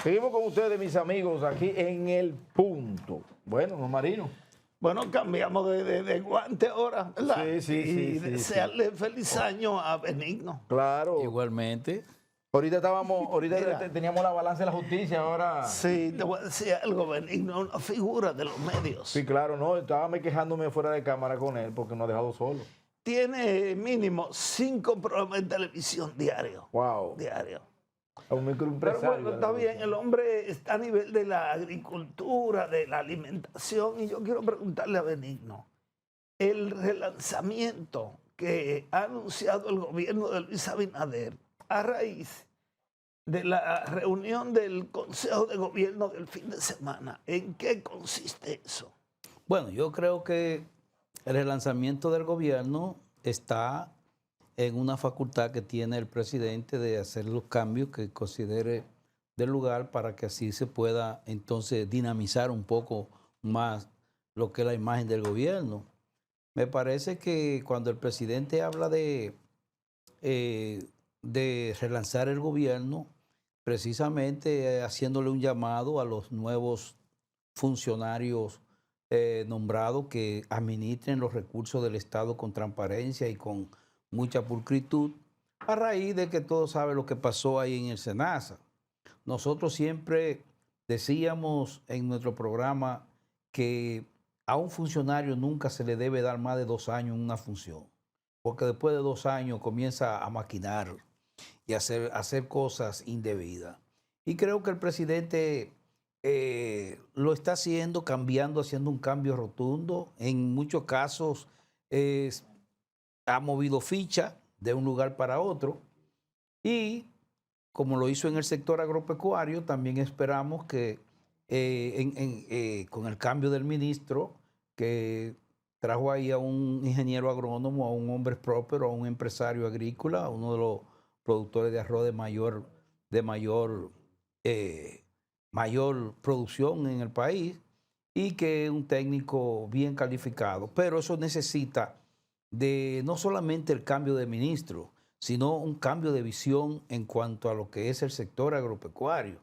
Seguimos con ustedes, mis amigos, aquí en El Punto. Bueno, don Marino. Bueno, cambiamos de guante ahora, ¿verdad? Sí. Desearle feliz año a Benigno. Claro. Igualmente. Ahorita Mira. teníamos la balanza de la justicia, ahora. Sí, te voy a decir algo, Benigno, una figura de los medios. Sí, claro, no, estaba quejándome fuera de cámara con él porque nos ha dejado solo. Tiene mínimo 5 programas de televisión diarios. Wow. Diario. A un Pero microempresario. bueno, está bien, el hombre está a nivel de la agricultura, de la alimentación, y yo quiero preguntarle a Benigno, el relanzamiento que ha anunciado el gobierno de Luis Abinader a raíz de la reunión del Consejo de Gobierno del fin de semana, ¿en qué consiste eso? Bueno, yo creo que el relanzamiento del gobierno está en una facultad que tiene el presidente de hacer los cambios que considere del lugar para que así se pueda entonces dinamizar un poco más lo que es la imagen del gobierno. Me parece que cuando el presidente habla de relanzar el gobierno, precisamente haciéndole un llamado a los nuevos funcionarios nombrados que administren los recursos del Estado con transparencia y con mucha pulcritud, a raíz de que todos saben lo que pasó ahí en el SENASA. Nosotros siempre decíamos en nuestro programa que a un funcionario nunca se le debe dar más de 2 años en una función, porque después de 2 años comienza a maquinar y hacer cosas indebidas. Y creo que el presidente lo está haciendo, haciendo un cambio rotundo. En muchos casos ha movido ficha de un lugar para otro. Y como lo hizo en el sector agropecuario, también esperamos que con el cambio del ministro, que trajo ahí a un ingeniero agrónomo, a un hombre próspero, a un empresario agrícola, a uno de los productores de arroz de mayor producción en el país, y que es un técnico bien calificado. Pero eso necesita de no solamente el cambio de ministro, sino un cambio de visión en cuanto a lo que es el sector agropecuario.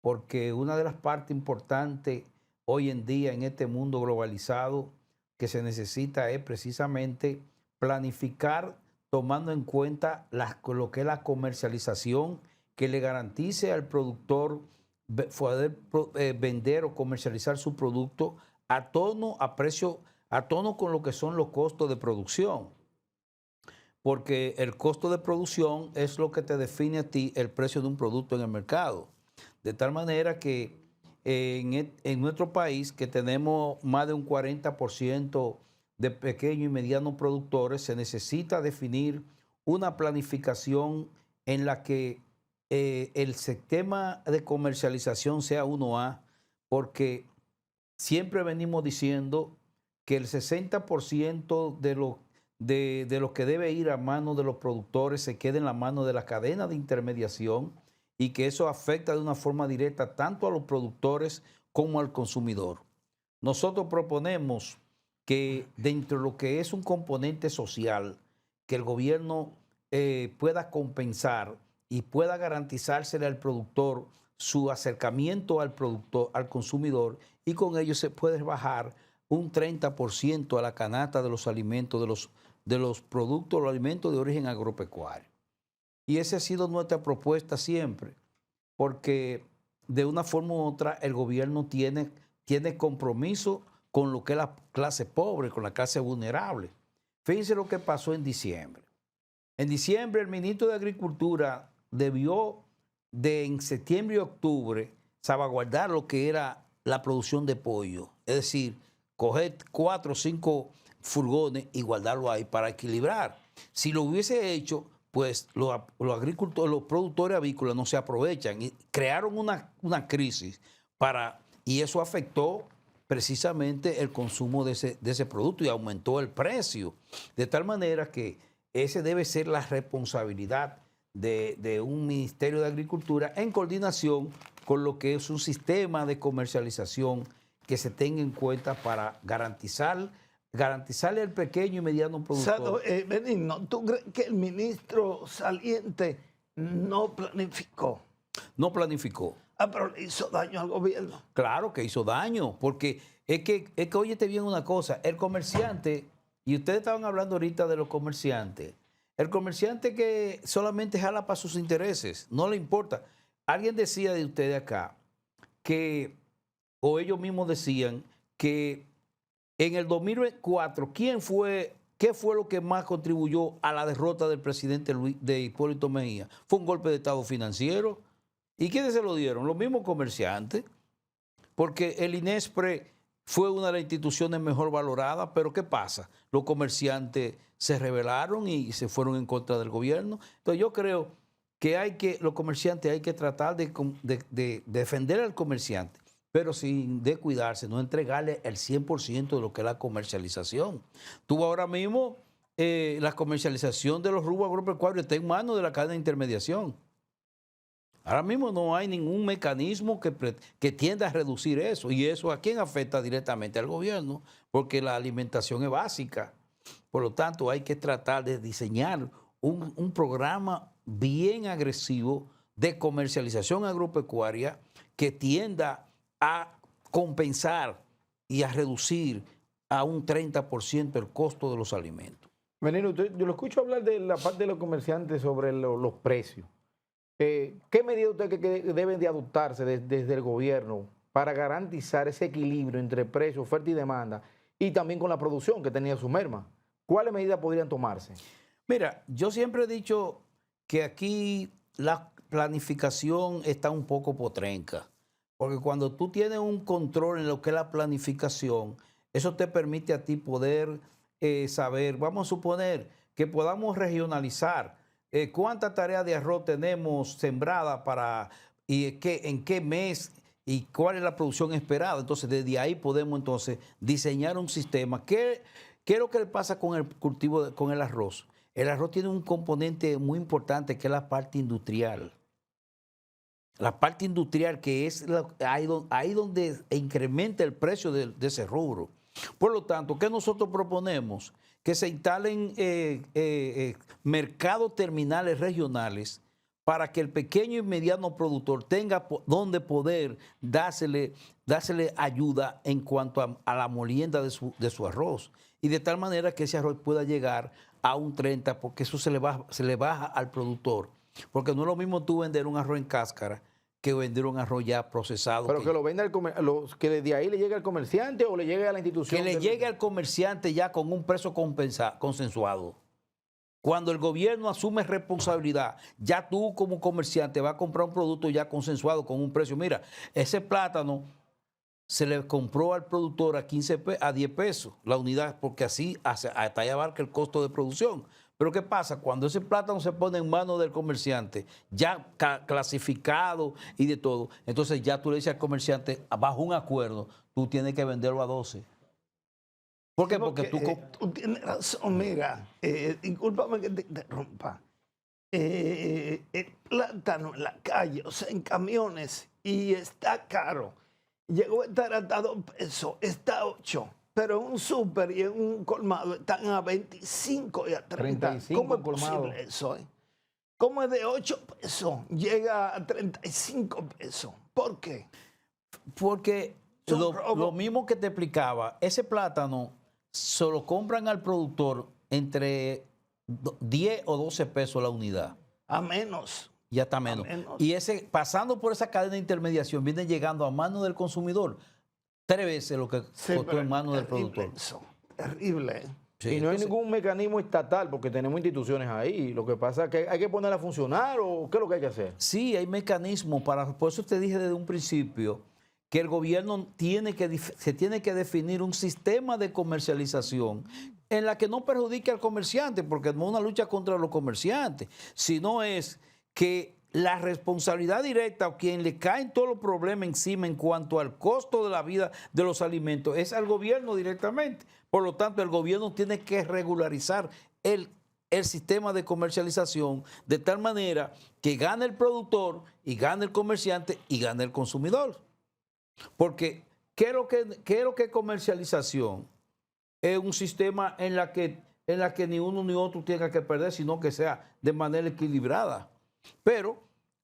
Porque una de las partes importantes hoy en día en este mundo globalizado que se necesita es precisamente planificar tomando en cuenta lo que es la comercialización, que le garantice al productor poder vender o comercializar su producto a tono con lo que son los costos de producción. Porque el costo de producción es lo que te define a ti el precio de un producto en el mercado. De tal manera que en nuestro país, que tenemos más de un 40% de pequeños y medianos productores, se necesita definir una planificación en la que el sistema de comercialización sea 1A, porque siempre venimos diciendo que el 60% de lo que debe ir a manos de los productores se queda en la mano de la cadena de intermediación, y que eso afecta de una forma directa tanto a los productores como al consumidor. Nosotros proponemos que dentro de lo que es un componente social, que el gobierno pueda compensar y pueda garantizársele al productor su acercamiento al productor, al consumidor, y con ello se puede bajar un 30% a la canasta de los alimentos, de los productos, los alimentos de origen agropecuario. Y esa ha sido nuestra propuesta siempre, porque de una forma u otra el gobierno tiene compromiso con lo que es la clase pobre, con la clase vulnerable. Fíjense lo que pasó en diciembre. En diciembre el ministro de Agricultura debió en septiembre y octubre salvaguardar lo que era la producción de pollo, es decir, coger 4 o 5 furgones y guardarlo ahí para equilibrar. Si lo hubiese hecho, pues los agricultores, los productores avícolas no se aprovechan y crearon una crisis y eso afectó precisamente el consumo de ese producto y aumentó el precio. De tal manera que ese debe ser la responsabilidad de un Ministerio de Agricultura en coordinación con lo que es un sistema de comercialización que se tenga en cuenta para garantizarle al pequeño y mediano productor. Benigno, ¿tú crees que el ministro saliente no planificó? no planificó. Ah, pero le hizo daño al gobierno. Claro que hizo daño, porque es que óyete bien una cosa, el comerciante, y ustedes estaban hablando ahorita de los comerciantes, el comerciante que solamente jala para sus intereses, no le importa. Alguien decía de ustedes acá que, o ellos mismos decían, que en el 2004, ¿qué fue lo que más contribuyó a la derrota del presidente de Hipólito Mejía? Fue un golpe de Estado financiero. ¿Y quiénes se lo dieron? Los mismos comerciantes, porque el INESPRE fue una de las instituciones mejor valoradas, pero ¿qué pasa? Los comerciantes se rebelaron y se fueron en contra del gobierno. Entonces yo creo que los comerciantes hay que tratar de defender al comerciante, pero sin descuidarse, no entregarle el 100% de lo que es la comercialización. Tú ahora mismo, la comercialización de los rubros agropecuarios está en manos de la cadena de intermediación. Ahora mismo no hay ningún mecanismo que tienda a reducir eso. ¿Y eso a quién afecta directamente? Al gobierno, porque la alimentación es básica. Por lo tanto, hay que tratar de diseñar un programa bien agresivo de comercialización agropecuaria que tienda a compensar y a reducir a un 30% el costo de los alimentos. Benigno, yo lo escucho hablar de la parte de los comerciantes sobre los precios. ¿Qué medidas ustedes que deben de adoptarse desde el gobierno para garantizar ese equilibrio entre precio, oferta y demanda y también con la producción que tenía su merma? ¿Cuáles medidas podrían tomarse? Mira, yo siempre he dicho que aquí la planificación está un poco potrenca, porque cuando tú tienes un control en lo que es la planificación, eso te permite a ti poder saber, vamos a suponer que podamos regionalizar cuántas tareas de arroz tenemos sembrada y en qué mes y cuál es la producción esperada. Entonces, desde ahí podemos entonces diseñar un sistema. ¿Qué es lo que le pasa con el cultivo, con el arroz? El arroz tiene un componente muy importante que es la parte industrial. La parte industrial que es ahí donde incrementa el precio de ese rubro. Por lo tanto, ¿qué nosotros proponemos? Que se instalen mercados terminales regionales para que el pequeño y mediano productor tenga donde poder dársele ayuda en cuanto a la molienda de su arroz. Y de tal manera que ese arroz pueda llegar a un 30%, porque eso se le baja al productor. Porque no es lo mismo tú vender un arroz en cáscara que vender un arroz ya procesado. Pero que lo venda que desde ahí le llegue al comerciante o le llegue a la institución. Que le llegue al comerciante ya con un precio consensuado. Cuando el gobierno asume responsabilidad, ya tú como comerciante vas a comprar un producto ya consensuado con un precio. Mira, ese plátano se le compró al productor a 10 pesos la unidad, porque así hasta ahí abarca el costo de producción. Pero ¿qué pasa? Cuando ese plátano se pone en manos del comerciante, ya clasificado y de todo, entonces ya tú le dices al comerciante, bajo un acuerdo, tú tienes que venderlo a 12. ¿Por qué? Porque tú tienes razón, mira, discúlpame que te interrumpa. El plátano en la calle, o sea, en camiones, y está caro. Llegó a estar hasta 2 pesos, está a 8. Pero en un súper y en un colmado están a 25 y a 30. 35 ¿Cómo es colmado. posible eso? ¿Cómo es de 8 pesos? Llega a 35 pesos. ¿Por qué? Porque lo mismo que te explicaba, ese plátano se lo compran al productor entre 10 o 12 pesos la unidad. A menos. Ya está menos. Y pasando por esa cadena de intermediación, viene llegando a manos del consumidor 3 veces lo que costó en manos del productor. Eso, terrible. Sí, y no hay ningún mecanismo estatal porque tenemos instituciones ahí. Lo que pasa es que hay que ponerla a funcionar o ¿qué es lo que hay que hacer? Sí, hay mecanismos por eso te dije desde un principio que el gobierno se tiene que definir un sistema de comercialización en la que no perjudique al comerciante, porque no es una lucha contra los comerciantes, sino es que la responsabilidad directa o quien le caen todos los problemas encima en cuanto al costo de la vida de los alimentos es al gobierno directamente. Por lo tanto, el gobierno tiene que regularizar el sistema de comercialización de tal manera que gane el productor y gane el comerciante y gane el consumidor. Porque, ¿qué es lo que es comercialización? Es un sistema en la que ni uno ni otro tenga que perder, sino que sea de manera equilibrada. Pero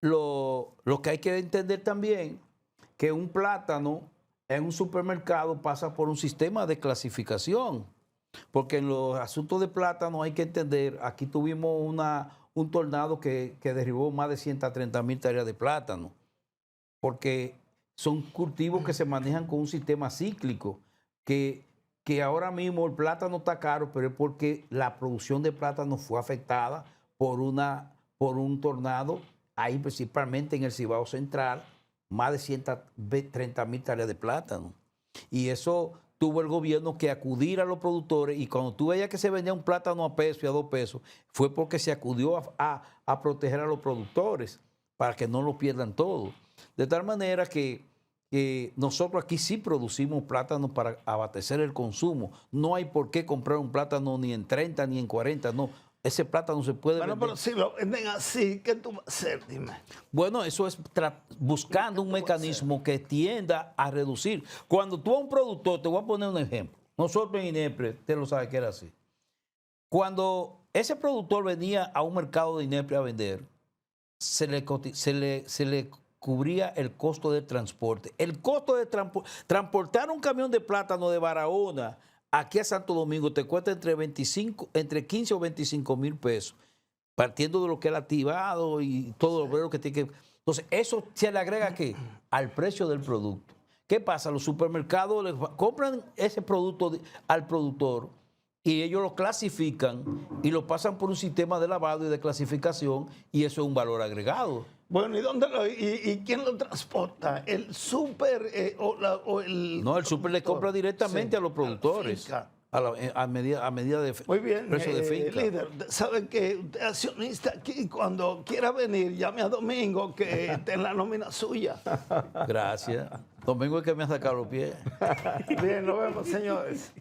lo que hay que entender también, que un plátano en un supermercado pasa por un sistema de clasificación. Porque en los asuntos de plátano hay que entender, aquí tuvimos un tornado que derribó más de 130,000 tareas de plátano, porque son cultivos que se manejan con un sistema cíclico, que ahora mismo el plátano está caro, pero es porque la producción de plátano fue afectada por un tornado, ahí principalmente en el Cibao Central, más de 130,000 tareas de plátano. Y eso tuvo el gobierno que acudir a los productores, y cuando tú veías que se vendía un plátano a peso y a 2 pesos, fue porque se acudió a proteger a los productores para que no lo pierdan todo. De tal manera que nosotros aquí sí producimos plátano para abastecer el consumo. No hay por qué comprar un plátano ni en 30 ni en 40, no. Ese plátano se puede vender. Pero si lo venden así, ¿qué tú vas a hacer? Dime. Bueno, eso es buscando un mecanismo que tienda a reducir. Cuando tú a un productor, te voy a poner un ejemplo. Nosotros en INEPRE, usted lo sabe que era así. Cuando ese productor venía a un mercado de INEPRE a vender, se le cubría el costo de transporte. El costo de transportar un camión de plátano de Barahona aquí a Santo Domingo te cuesta entre 15 o 25,000 pesos, partiendo de lo que es el activado y todo lo que tiene que... Entonces, eso se le agrega ¿qué? Al precio del producto. ¿Qué pasa? Los supermercados compran ese producto al productor y ellos lo clasifican y lo pasan por un sistema de lavado y de clasificación, y eso es un valor agregado. Bueno, ¿y quién lo transporta? ¿El súper o el...? No, el súper le compra directamente a los productores. A medida de Muy bien, precio de finca. Líder, sabe que usted es accionista aquí. Cuando quiera venir, llame a Domingo, que esté en la nómina suya. Gracias. Domingo es que me ha sacado los pies. Bien, nos vemos, señores.